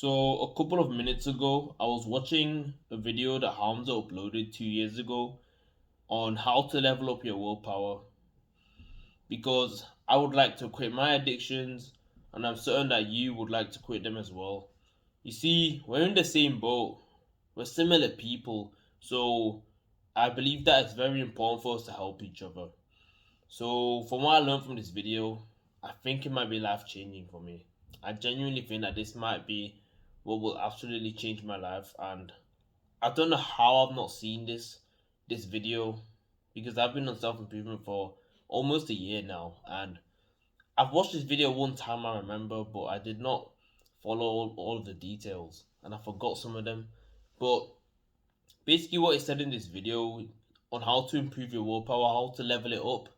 So a couple of minutes ago, I was watching a video that Hamza uploaded 2 years ago on how to level up your willpower because I would like to quit my addictions and I'm certain that you would like to quit them as well. You see, we're in the same boat. We're similar people, so I believe that it's very important for us to help each other. So, from what I learned from this video, I think it might be life changing for me. I genuinely think that this might be what will absolutely change my life, and I don't know how I've not seen this video because I've been on self improvement for almost a year now, and I've watched this video one time I remember, but I did not follow all of the details, and I forgot some of them. But basically, what it said in this video on how to improve your willpower, how to level it up.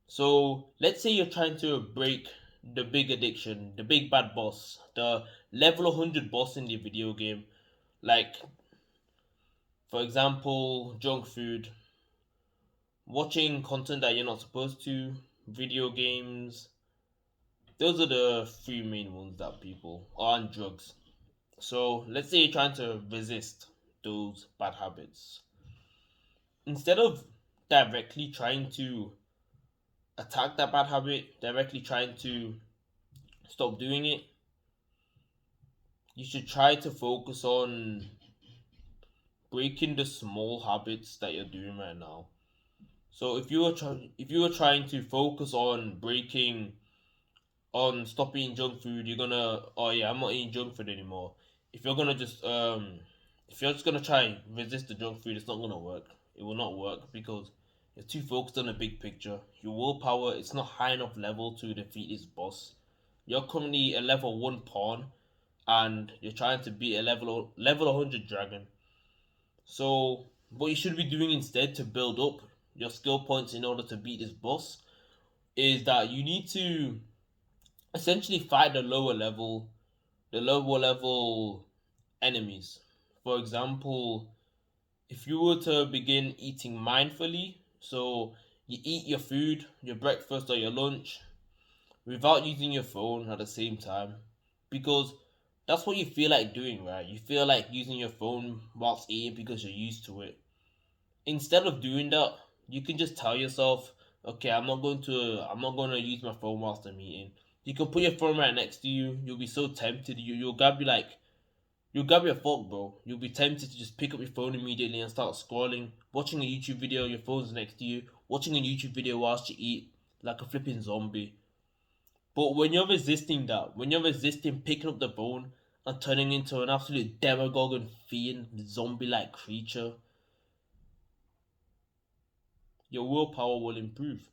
So let's say you're trying to break the big addiction, the big bad boss, the level 100 boss in the video game. Like, for example, junk food, watching content that you're not supposed to, video games. Those are the three main ones that people are on drugs. So let's say you're trying to resist those bad habits. Instead of directly trying to attack that bad habit, directly trying to stop doing it, you should try to focus on breaking the small habits that you're doing right now. So if you were trying to focus on breaking on stop eating junk food, you're gonna oh yeah, I'm not eating junk food anymore. If you're gonna just if you're just gonna try and resist the junk food, it's not gonna work. It will not work because you're too focused on the big picture. Your willpower it's not high enough level to defeat this boss. You're currently a level one pawn and you're trying to beat a level 100 dragon. So what you should be doing instead to build up your skill points in order to beat this boss is that you need to essentially fight the lower level enemies. For example, if you were to begin eating mindfully, so you eat your food, your breakfast or your lunch without using your phone at the same time, because that's what you feel like doing, right? You feel like using your phone whilst eating because you're used to it. Instead of doing that, you can just tell yourself, okay, I'm not going to use my phone whilst I'm eating. You can put your phone right next to you. You'll be so tempted. You'll grab your fork, bro. You'll be tempted to just pick up your phone immediately and start scrolling, watching a YouTube video. Your phone's next to you, watching a YouTube video whilst you eat, like a flipping zombie. But when you're resisting that, when you're resisting picking up the phone and turning into an absolute demagogue and fiend, zombie-like creature, your willpower will improve.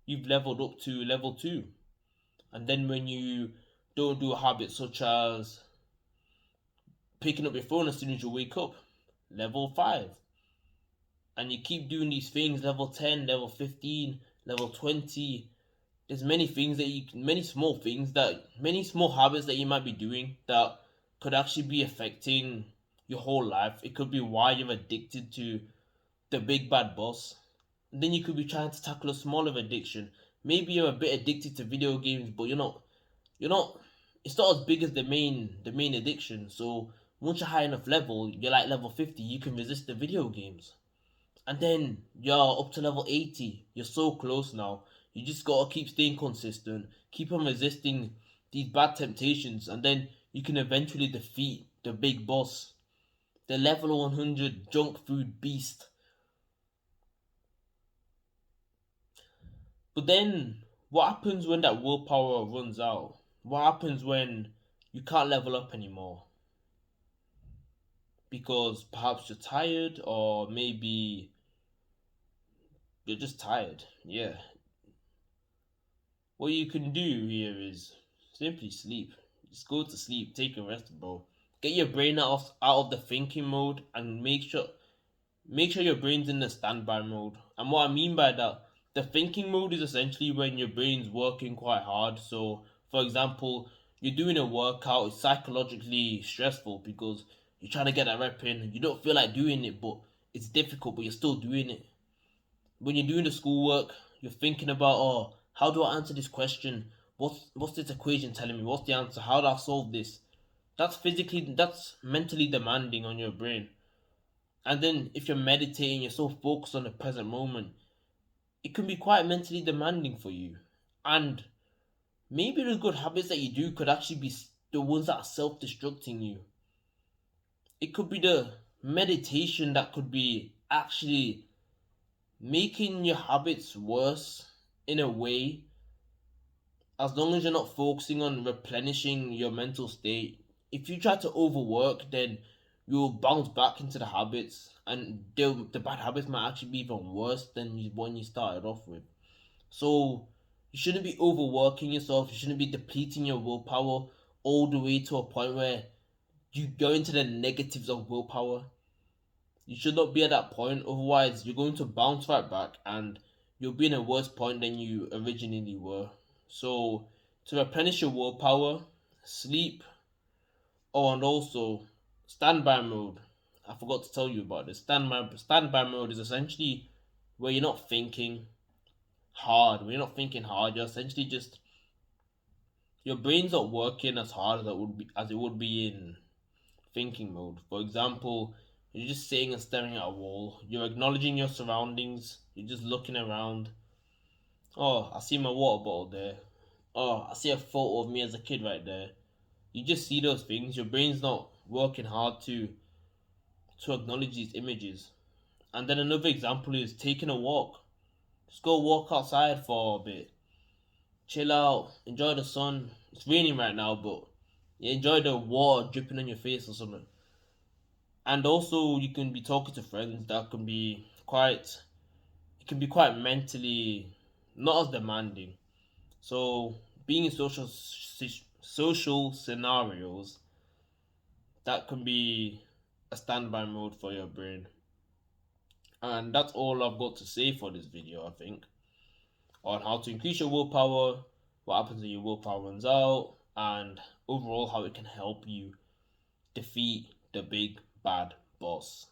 You've leveled up to level 2. And then when you don't do a habit such as picking up your phone as soon as you wake up, level 5. And you keep doing these things, level 10, level 15, level 20. There's many small habits that you might be doing that could actually be affecting your whole life. It could be why you're addicted to the big bad boss. And then you could be trying to tackle a smaller addiction. Maybe you're a bit addicted to video games, but you're not it's not as big as the main addiction. So once you're high enough level, you're like level 50, you can resist the video games. And then you're up to level 80. You're so close now. You just gotta keep staying consistent, keep on resisting these bad temptations, and then you can eventually defeat the big boss, the level 100 junk food beast. But then, what happens when that willpower runs out? What happens when you can't level up anymore? Because perhaps you're tired, or maybe you're just tired. Yeah. What you can do here is simply sleep. Just go to sleep, take a rest, bro. Get your brain out of the thinking mode and make sure your brain's in the standby mode. And what I mean by that, the thinking mode is essentially when your brain's working quite hard. So, for example, you're doing a workout, it's psychologically stressful because you're trying to get that rep in. You don't feel like doing it, but it's difficult, but you're still doing it. When you're doing the schoolwork, you're thinking about, oh, how do I answer this question? What's this equation telling me? What's the answer? How do I solve this? that's mentally demanding on your brain. And then if you're meditating, you're so focused on the present moment, it can be quite mentally demanding for you. And maybe the good habits that you do could actually be the ones that are self-destructing you. It could be the meditation that could be actually making your habits worse in a way, as long as you're not focusing on replenishing your mental state. If you try to overwork, then you'll bounce back into the habits, and the bad habits might actually be even worse than when you started off with. So you shouldn't be overworking yourself. You shouldn't be depleting your willpower all the way to a point where you go into the negatives of willpower. You should not be at that point, otherwise you're going to bounce right back and you'll be in a worse point than you originally were. So to replenish your willpower, sleep, oh, and also standby mode. I forgot to tell you about this. Standby mode is essentially where you're not thinking hard. When you're not thinking hard, you're essentially just your brain's not working as hard as it would be in thinking mode. For example, you're just sitting and staring at a wall. You're acknowledging your surroundings. You're just looking around. Oh, I see my water bottle there. Oh, I see a photo of me as a kid right there. You just see those things. Your brain's not working hard to acknowledge these images. And then another example is taking a walk. Just go walk outside for a bit. Chill out. Enjoy the sun. It's raining right now, but you enjoy the water dripping on your face or something. And also you can be talking to friends. That can be quite, it can be quite mentally not as demanding. So being in social scenarios, that can be a standby mode for your brain. And that's all I've got to say for this video, I think, on how to increase your willpower, what happens when your willpower runs out, and overall how it can help you defeat the big bad boss.